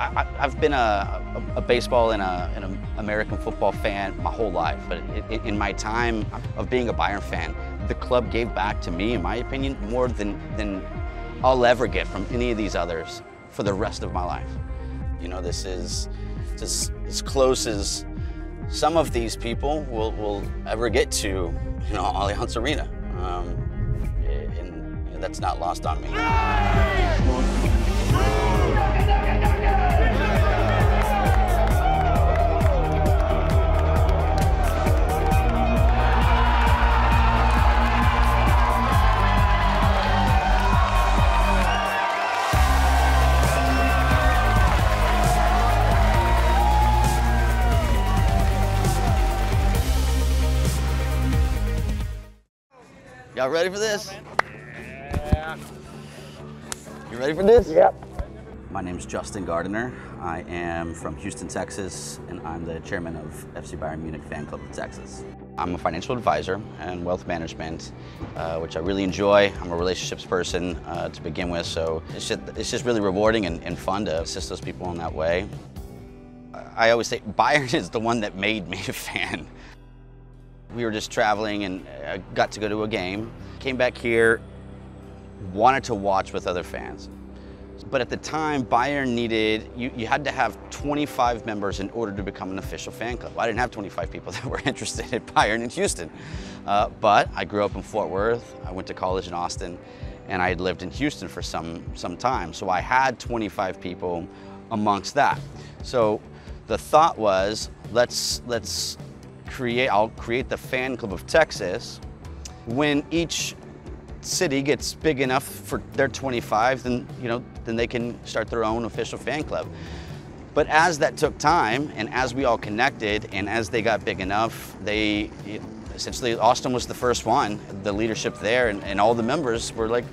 I've been a baseball and an American football fan my whole life, but in my time of being a Bayern fan, the club gave back to me, in my opinion, more than I'll ever get from any of these others for the rest of my life. You know, this is just as close as some of these people will ever get to, you know, Allianz Arena. And that's not lost on me. Y'all ready for this? Yeah. You ready for this? Yep. My name's Justin Gardiner. I am from Houston, Texas, and I'm the chairman of FC Bayern Munich fan club of Texas. I'm a financial advisor and wealth management, which I really enjoy. I'm a relationships person to begin with, so it's just really rewarding and fun to assist those people in that way. I always say Bayern is the one that made me a fan. We were just traveling and got to go to a game. Came back here, wanted to watch with other fans. But at the time, Bayern needed, you had to have 25 members in order to become an official fan club. I didn't have 25 people that were interested in Bayern in Houston. But I grew up in Fort Worth, I went to college in Austin, and I had lived in Houston for some time. So I had 25 people amongst that. So the thought was, I'll create the fan club of Texas. When each city gets big enough for their 25, then they can start their own official fan club. But as that took time, and as we all connected, and as they got big enough, essentially Austin was the first one, the leadership there, and all the members were like,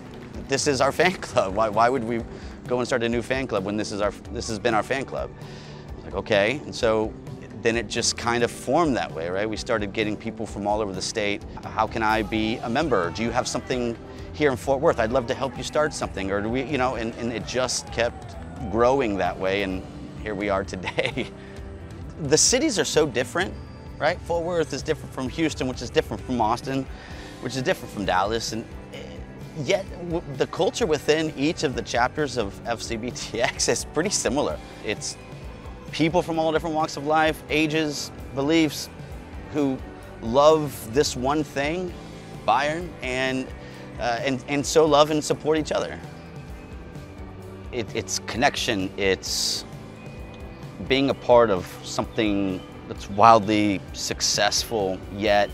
"This is our fan club. Why would we go and start a new fan club when this has been our fan club?" I was like, okay, and so then it just kind of formed that way, right? We started getting people from all over the state. How can I be a member? Do you have something here in Fort Worth? I'd love to help you start something. Or do we, and it just kept growing that way, and here we are today. The cities are so different, right? Fort Worth is different from Houston, which is different from Austin, which is different from Dallas, and yet the culture within each of the chapters of FCBTX is pretty similar. It's people from all different walks of life, ages, beliefs, who love this one thing, Bayern, and so love and support each other. It's connection, it's being a part of something that's wildly successful, yet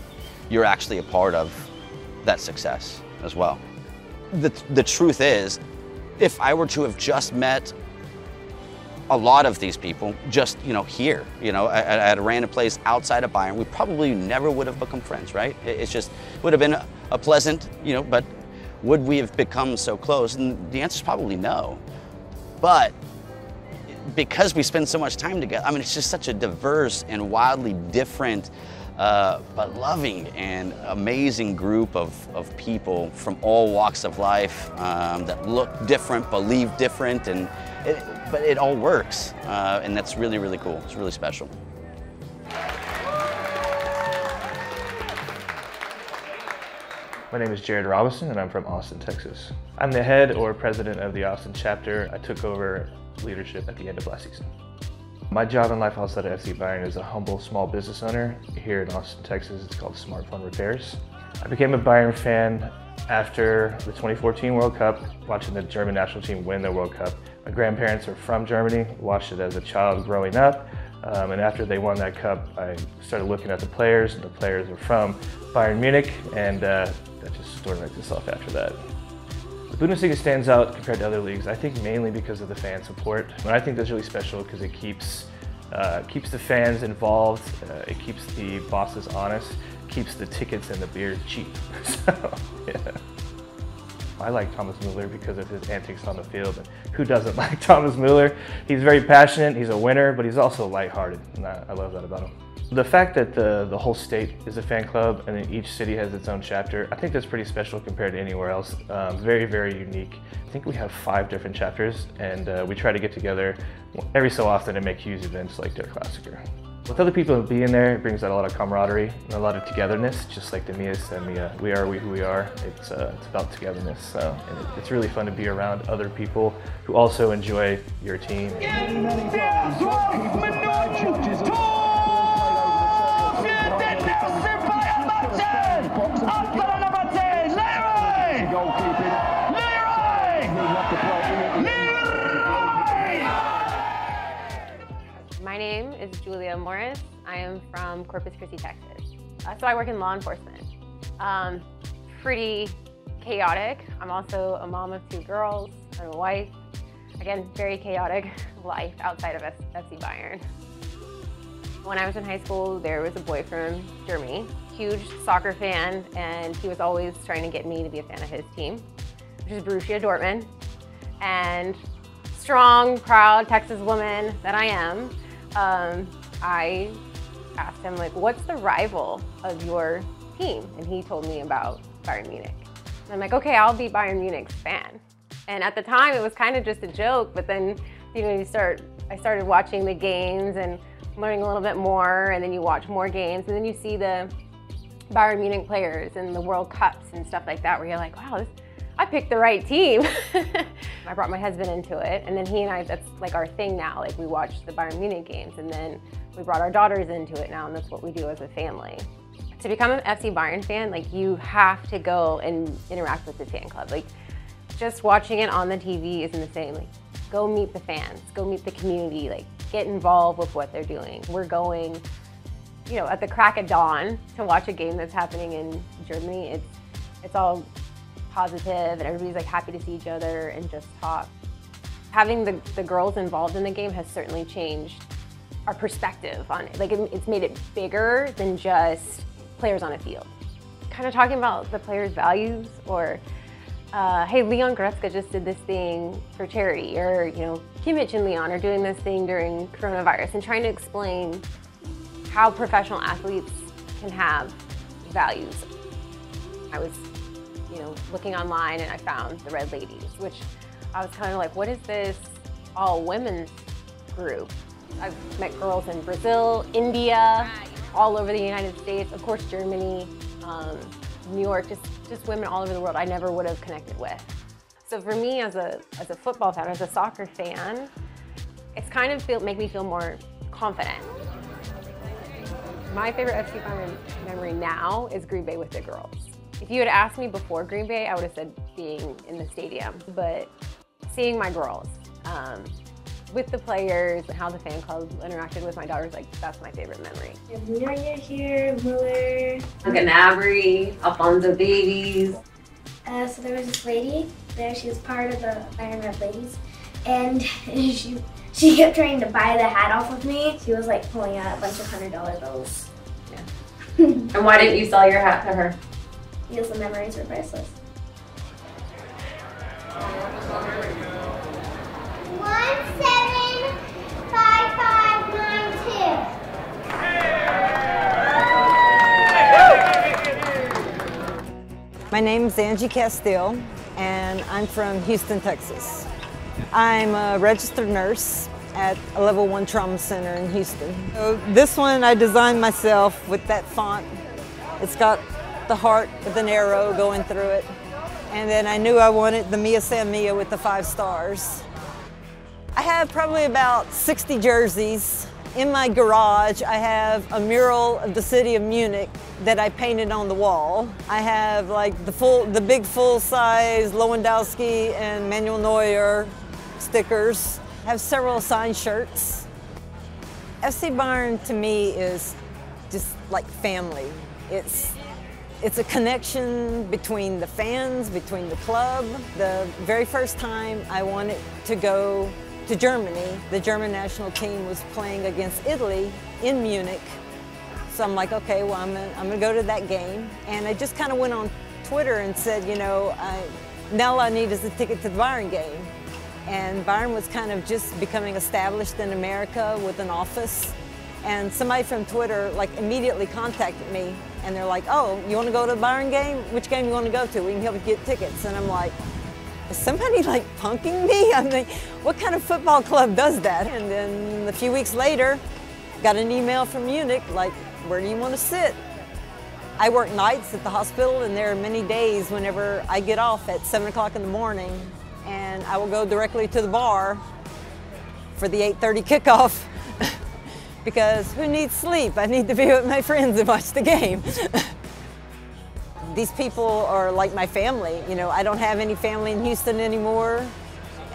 you're actually a part of that success as well. The truth is, if I were to have just met a lot of these people just, here, at a random place outside of Bayern, we probably never would have become friends, right? It's just, would have been a pleasant, but would we have become so close? And the answer is probably no. But because we spend so much time together, it's just such a diverse and wildly different, but loving and amazing group of people from all walks of life that look different, believe different, but it all works, and that's really, really cool. It's really special. My name is Jared Robinson, and I'm from Austin, Texas. I'm the head or president of the Austin chapter. I took over leadership at the end of last season. My job in life outside of FC Bayern is a humble small business owner here in Austin, Texas. It's called Smart Fun Repairs. I became a Bayern fan after the 2014 World Cup, watching the German national team win the World Cup. My grandparents are from Germany, watched it as a child growing up, and after they won that cup, I started looking at the players, and the players are from Bayern Munich, and that just sort of writes itself after that. The Bundesliga stands out compared to other leagues, I think mainly because of the fan support. And I think that's really special because it keeps the fans involved, it keeps the bosses honest, keeps the tickets and the beer cheap. So, yeah. I like Thomas Müller because of his antics on the field. And who doesn't like Thomas Müller? He's very passionate, he's a winner, but he's also lighthearted, and I love that about him. The fact that the whole state is a fan club and then each city has its own chapter, I think that's pretty special compared to anywhere else. Very, very unique. I think we have 5 different chapters, and we try to get together every so often and make huge events like their Klassiker. With other people being there, it brings out a lot of camaraderie and a lot of togetherness, just like the Mia said, we are who we are. It's about togetherness, so and it's really fun to be around other people who also enjoy your team. My name is Julia Morris. I am from Corpus Christi, Texas. So I work in law enforcement. Pretty chaotic. I'm also a mom of 2 girls and a wife. Again, very chaotic life outside of FC Bayern. When I was in high school, there was a boy from Germany, huge soccer fan, and he was always trying to get me to be a fan of his team, which is Borussia Dortmund. And strong, proud Texas woman that I am, I asked him, like, what's the rival of your team? And he told me about Bayern Munich. And I'm like, okay, I'll be Bayern Munich's fan. And at the time, it was kind of just a joke, but then, you know, I started watching the games and learning a little bit more, and then you watch more games, and then you see the Bayern Munich players and the World Cups and stuff like that, where you're like, wow, I picked the right team. I brought my husband into it, and then he and I, that's like our thing now. Like, we watch the Bayern Munich games, and then we brought our daughters into it now, and that's what we do as a family. To become an FC Bayern fan, like, you have to go and interact with the fan club. Like, just watching it on the TV isn't the same. Like, go meet the fans, go meet the community, like, get involved with what they're doing. We're going, you know, at the crack of dawn to watch a game that's happening in Germany. It's all positive, and everybody's like happy to see each other and just talk. Having the girls involved in the game has certainly changed our perspective on it. Like, it's made it bigger than just players on a field. Kind of talking about the players' values, or hey, Leon Goretzka just did this thing for charity, or, you know, Kimmich and Leon are doing this thing during coronavirus, and trying to explain how professional athletes can have values. I was, you know, looking online, and I found the Red Ladies, which I was kind of like, what is this all women's group? I've met girls in Brazil, India, all over the United States, of course Germany, New York, just women all over the world I never would have connected with. So for me, as a football fan, as a soccer fan, it's kind of make me feel more confident. My favorite FC Bayern memory now is Green Bay with the girls. If you had asked me before Green Bay, I would have said being in the stadium, but seeing my girls with the players and how the fan club interacted with my daughters, like, that's my favorite memory. You're here, Muller. Ganabry, Alfonso Davies. So there was this lady there, she was part of the Bayern Red Ladies, and she kept trying to buy the hat off of me. She was like pulling out a bunch of $100 bills. Yeah. And why didn't you sell your hat to her? Because the memories are priceless. 175592. My name's Angie Castile, and I'm from Houston, Texas. I'm a registered nurse at a level 1 trauma center in Houston. So this one I designed myself with that font. It's got the heart with an arrow going through it. And then I knew I wanted the Mia San Mia with the 5 stars. I have probably about 60 jerseys. In my garage, I have a mural of the city of Munich that I painted on the wall. I have like the big full-size Lewandowski and Manuel Neuer stickers. I have several signed shirts. FC Bayern to me is just like family. It's a connection between the fans, between the club. The very first time I wanted to go to Germany, the German national team was playing against Italy in Munich. So I'm like, okay, well, I'm gonna go to that game. And I just kind of went on Twitter and said, you know, now all I need is a ticket to the Bayern game. And Bayern was kind of just becoming established in America with an office. And somebody from Twitter like immediately contacted me, and they're like, "Oh, you want to go to the Bayern game? Which game you want to go to? We can help you get tickets." And I'm like, is somebody like punking me? I mean, what kind of football club does that? And then a few weeks later, got an email from Munich like, "Where do you want to sit?" I work nights at the hospital, and there are many days whenever I get off at 7 o'clock in the morning, and I will go directly to the bar for the 8:30 kickoff. Because who needs sleep? I need to be with my friends and watch the game. These people are like my family. You know, I don't have any family in Houston anymore.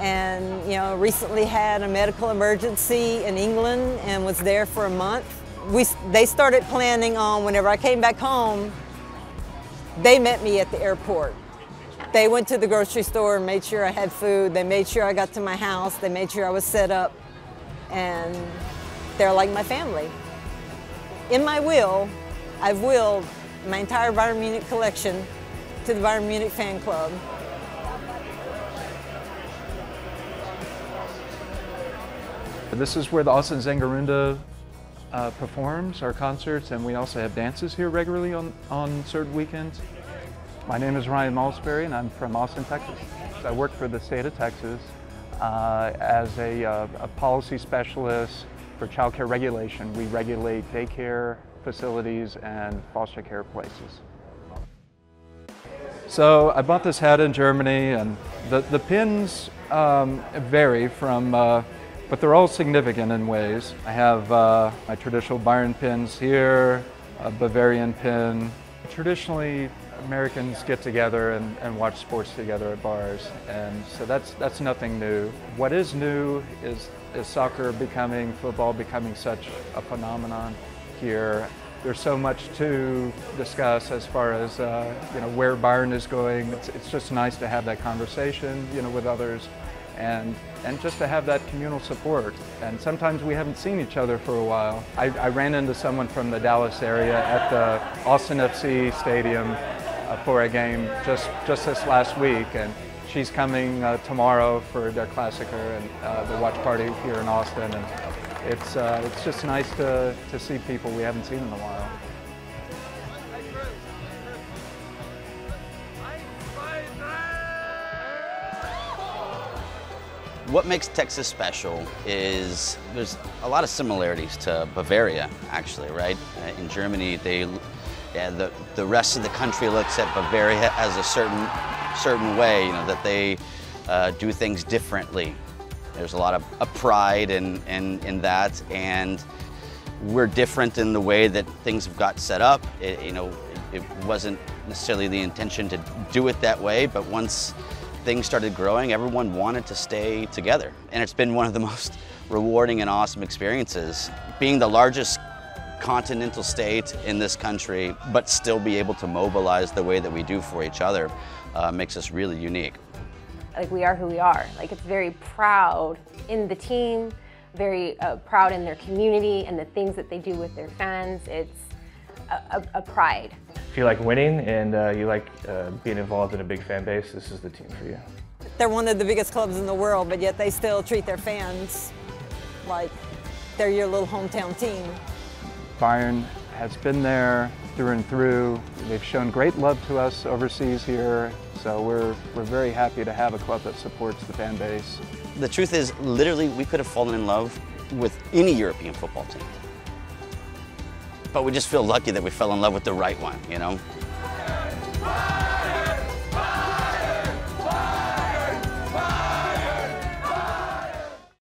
And, you know, recently had a medical emergency in England and was there for a month. They started planning on whenever I came back home, they met me at the airport. They went to the grocery store and made sure I had food. They made sure I got to my house. They made sure I was set up. And they're like my family. In my will, I've willed my entire Bayern Munich collection to the Bayern Munich fan club. This is where the Austin Zangarunda performs our concerts, and we also have dances here regularly on certain weekends. My name is Ryan Malsbury, and I'm from Austin, Texas. I work for the state of Texas as a policy specialist for child care regulation. We regulate daycare facilities and foster care places. So I bought this hat in Germany, and the pins vary from, but they're all significant in ways. I have my traditional Bayern pins here, a Bavarian pin. Traditionally, Americans get together and watch sports together at bars, and so that's nothing new. What is new is soccer becoming, football becoming such a phenomenon here. There's so much to discuss as far as you know, where Bayern is going. It's just nice to have that conversation, you know, with others, and just to have that communal support. And sometimes we haven't seen each other for a while. I ran into someone from the Dallas area at the Austin FC Stadium for a game just this last week, and she's coming tomorrow for their Klassiker and the watch party here in Austin. And it's just nice to see people we haven't seen in a while. What makes Texas special is there's a lot of similarities to Bavaria, actually, right? In Germany, the rest of the country looks at Bavaria as a certain way, you know, that they do things differently. There's a lot of pride in that, and we're different in the way that things have got set up. You know, it wasn't necessarily the intention to do it that way, but once things started growing, everyone wanted to stay together. And it's been one of the most rewarding and awesome experiences. Being the largest continental state in this country, but still be able to mobilize the way that we do for each other makes us really unique. Like, we are who we are. Like, it's very proud in the team, very proud in their community and the things that they do with their fans. It's a pride. If you like winning and you like being involved in a big fan base, this is the team for you. They're one of the biggest clubs in the world, but yet they still treat their fans like they're your little hometown team. Bayern has been there through and through. They've shown great love to us overseas here, so we're very happy to have a club that supports the fan base. The truth is, literally, we could have fallen in love with any European football team. But we just feel lucky that we fell in love with the right one, you know?